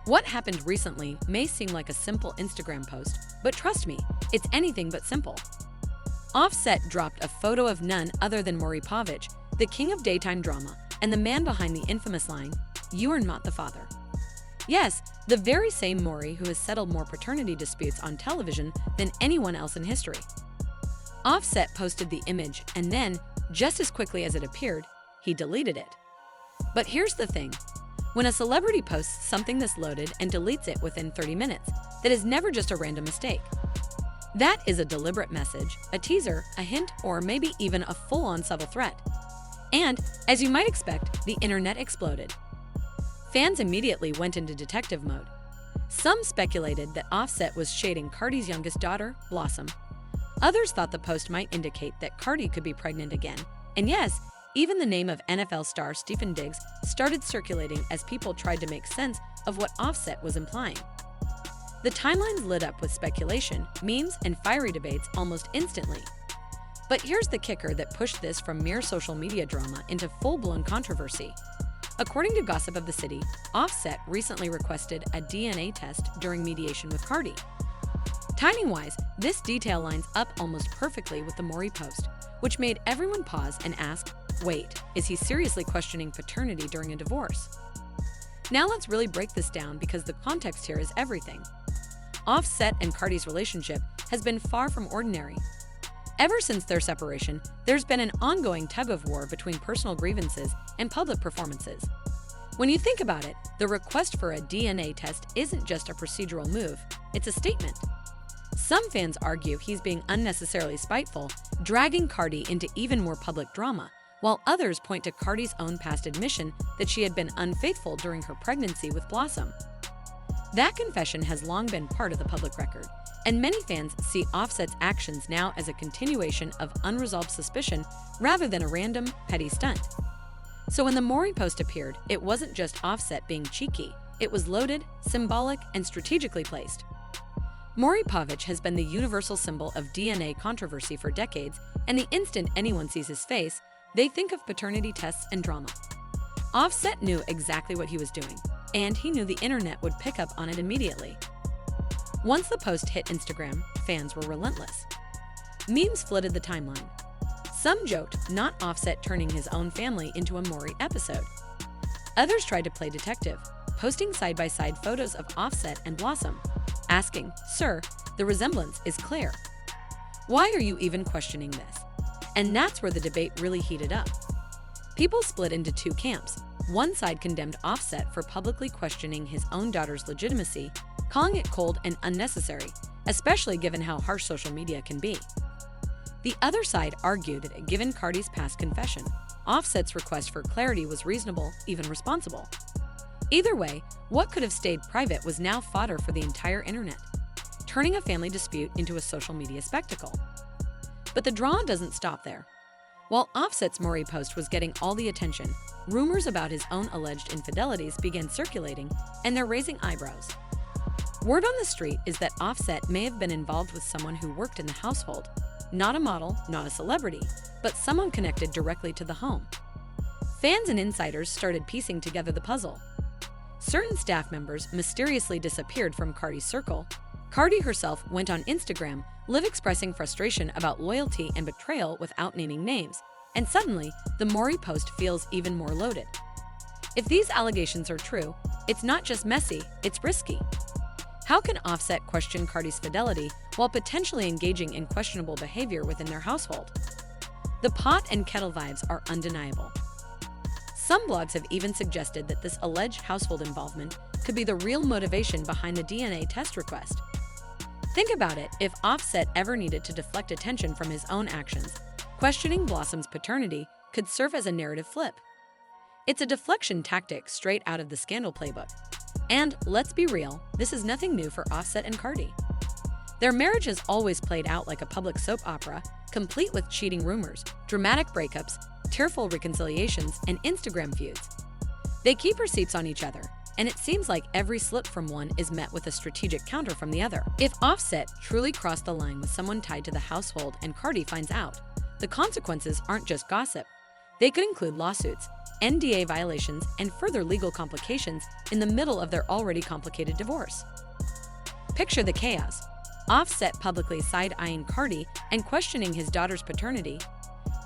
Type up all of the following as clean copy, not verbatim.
What happened recently may seem like a simple Instagram post, but trust me, it's anything but simple. Offset dropped a photo of none other than Maury Povich, the king of daytime drama, and the man behind the infamous line, "You are not the father." Yes, the very same Maury who has settled more paternity disputes on television than anyone else in history. Offset posted the image, and then, just as quickly as it appeared, he deleted it. But here's the thing. When a celebrity posts something this loaded and deletes it within 30 minutes, that is never just a random mistake. That is a deliberate message, a teaser, a hint, or maybe even a full-on subtle threat. And, as you might expect, the internet exploded. Fans immediately went into detective mode. Some speculated that Offset was shading Cardi's youngest daughter, Blossom. Others thought the post might indicate that Cardi could be pregnant again. And yes, even the name of NFL star Stephen Diggs started circulating as people tried to make sense of what Offset was implying. The timelines lit up with speculation, memes, and fiery debates almost instantly. But here's the kicker that pushed this from mere social media drama into full-blown controversy. According to Gossip of the City, Offset recently requested a DNA test during mediation with Cardi. Timing-wise, this detail lines up almost perfectly with the Maury post, which made everyone pause and ask, wait, is he seriously questioning paternity during a divorce? Now let's really break this down because the context here is everything. Offset and Cardi's relationship has been far from ordinary. Ever since their separation, there's been an ongoing tug-of-war between personal grievances and public performances. When you think about it, the request for a DNA test isn't just a procedural move, it's a statement. Some fans argue he's being unnecessarily spiteful, dragging Cardi into even more public drama, while others point to Cardi's own past admission that she had been unfaithful during her pregnancy with Blossom. That confession has long been part of the public record, and many fans see Offset's actions now as a continuation of unresolved suspicion rather than a random, petty stunt. So when the Maury post appeared, it wasn't just Offset being cheeky, it was loaded, symbolic, and strategically placed. Maury Povich has been the universal symbol of DNA controversy for decades, and the instant anyone sees his face, they think of paternity tests and drama. Offset knew exactly what he was doing, and he knew the internet would pick up on it immediately. Once the post hit Instagram, fans were relentless. Memes flooded the timeline. Some joked not Offset turning his own family into a Maury episode. Others tried to play detective, posting side-by-side photos of Offset and Blossom, asking, "Sir, the resemblance is clear. Why are you even questioning this?" And that's where the debate really heated up. People split into two camps. One side condemned Offset for publicly questioning his own daughter's legitimacy, calling it cold and unnecessary, especially given how harsh social media can be. The other side argued that given Cardi's past confession, Offset's request for clarity was reasonable, even responsible. Either way, what could have stayed private was now fodder for the entire internet, turning a family dispute into a social media spectacle. But the drama doesn't stop there. While Offset's Maury post was getting all the attention, rumors about his own alleged infidelities began circulating, and they're raising eyebrows. Word on the street is that Offset may have been involved with someone who worked in the household, not a model, not a celebrity, but someone connected directly to the home. Fans and insiders started piecing together the puzzle. Certain staff members mysteriously disappeared from Cardi's circle. Cardi herself went on Instagram, live expressing frustration about loyalty and betrayal without naming names, and suddenly, the Maury post feels even more loaded. If these allegations are true, it's not just messy, it's risky. How can Offset question Cardi's fidelity while potentially engaging in questionable behavior within their household? The pot and kettle vibes are undeniable. Some blogs have even suggested that this alleged household involvement could be the real motivation behind the DNA test request. Think about it, if Offset ever needed to deflect attention from his own actions, questioning Blossom's paternity could serve as a narrative flip. It's a deflection tactic straight out of the scandal playbook. And let's be real, this is nothing new for Offset and Cardi. Their marriage has always played out like a public soap opera, complete with cheating rumors, dramatic breakups, tearful reconciliations, and Instagram feuds. They keep receipts on each other, and it seems like every slip from one is met with a strategic counter from the other. If Offset truly crossed the line with someone tied to the household and Cardi finds out, the consequences aren't just gossip. They could include lawsuits, NDA violations, and further legal complications in the middle of their already complicated divorce. Picture the chaos. Offset publicly side-eyeing Cardi and questioning his daughter's paternity.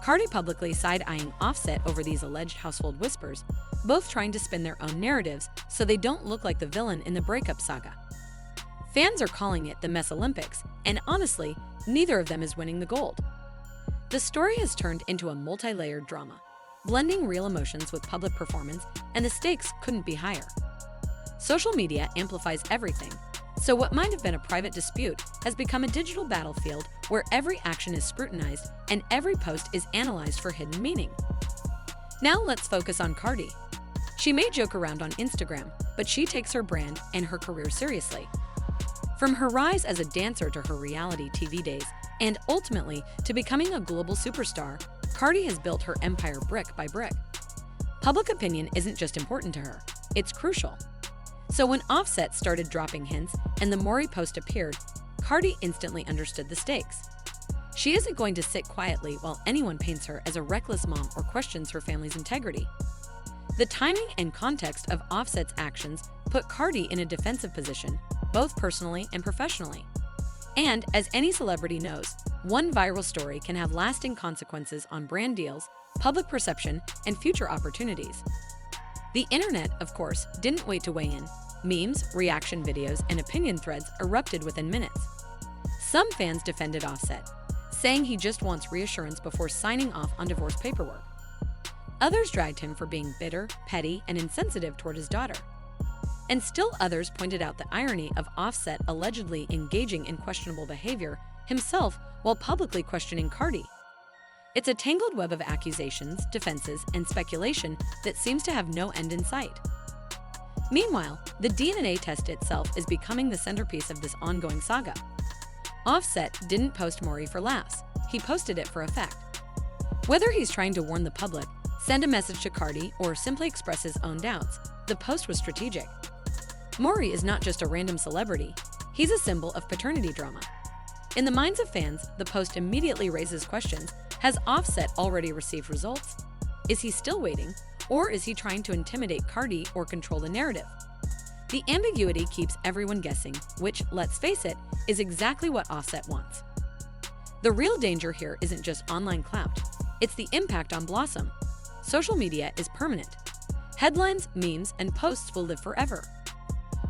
Cardi publicly side-eyeing Offset over these alleged household whispers, both trying to spin their own narratives so they don't look like the villain in the breakup saga. Fans are calling it the Mess Olympics, and honestly, neither of them is winning the gold. The story has turned into a multi-layered drama, blending real emotions with public performance, and the stakes couldn't be higher. Social media amplifies everything, so what might have been a private dispute has become a digital battlefield where every action is scrutinized and every post is analyzed for hidden meaning. Now let's focus on Cardi. She may joke around on Instagram, but she takes her brand and her career seriously. From her rise as a dancer to her reality TV days, and ultimately to becoming a global superstar, Cardi has built her empire brick by brick. Public opinion isn't just important to her, it's crucial. So when Offset started dropping hints and the Maury post appeared, Cardi instantly understood the stakes. She isn't going to sit quietly while anyone paints her as a reckless mom or questions her family's integrity. The timing and context of Offset's actions put Cardi in a defensive position, both personally and professionally. And as any celebrity knows, one viral story can have lasting consequences on brand deals, public perception, and future opportunities. The internet, of course, didn't wait to weigh in. Memes, reaction videos, and opinion threads erupted within minutes. Some fans defended Offset, saying he just wants reassurance before signing off on divorce paperwork. Others dragged him for being bitter, petty, and insensitive toward his daughter. And still others pointed out the irony of Offset allegedly engaging in questionable behavior himself while publicly questioning Cardi. It's a tangled web of accusations, defenses, and speculation that seems to have no end in sight. Meanwhile, the DNA test itself is becoming the centerpiece of this ongoing saga. Offset didn't post Maury for laughs, he posted it for effect. Whether he's trying to warn the public, send a message to Cardi, or simply express his own doubts, the post was strategic. Maury is not just a random celebrity, he's a symbol of paternity drama. In the minds of fans, the post immediately raises questions. Has Offset already received results? Is he still waiting? Or is he trying to intimidate Cardi or control the narrative? The ambiguity keeps everyone guessing, which, let's face it, is exactly what Offset wants. The real danger here isn't just online clout, it's the impact on Blossom. Social media is permanent. Headlines, memes, and posts will live forever.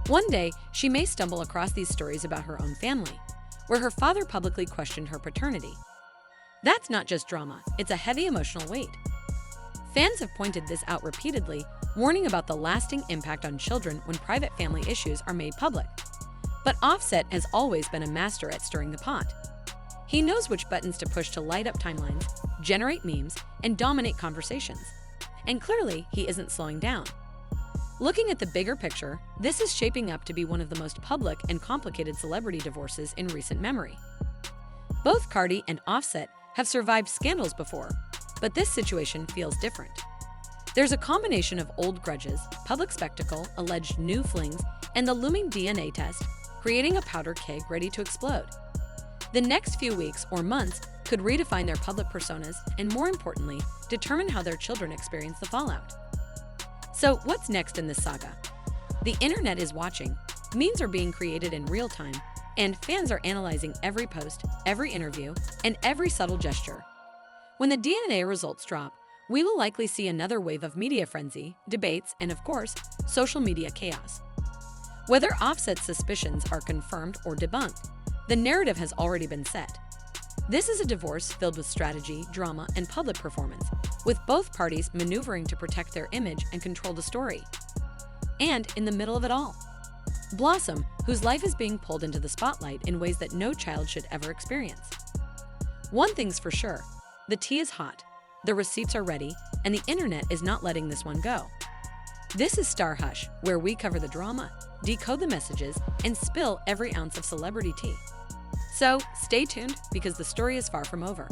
One day, she may stumble across these stories about her own family, where her father publicly questioned her paternity. That's not just drama, it's a heavy emotional weight. Fans have pointed this out repeatedly, warning about the lasting impact on children when private family issues are made public. But Offset has always been a master at stirring the pot. He knows which buttons to push to light up timelines, generate memes, and dominate conversations. And clearly, he isn't slowing down. Looking at the bigger picture, this is shaping up to be one of the most public and complicated celebrity divorces in recent memory. Both Cardi and Offset have survived scandals before, but this situation feels different. There's a combination of old grudges, public spectacle, alleged new flings, and the looming DNA test, creating a powder keg ready to explode. The next few weeks or months could redefine their public personas and, more importantly, determine how their children experience the fallout. So, what's next in this saga? The internet is watching, memes are being created in real time, and fans are analyzing every post, every interview, and every subtle gesture. When the DNA results drop, we will likely see another wave of media frenzy, debates, and of course, social media chaos. Whether Offset's suspicions are confirmed or debunked, the narrative has already been set. This is a divorce filled with strategy, drama, and public performance, with both parties maneuvering to protect their image and control the story. And in the middle of it all, Blossom, whose life is being pulled into the spotlight in ways that no child should ever experience. One thing's for sure, the tea is hot, the receipts are ready, and the internet is not letting this one go. This is Star Hush, where we cover the drama, decode the messages, and spill every ounce of celebrity tea. So stay tuned because the story is far from over.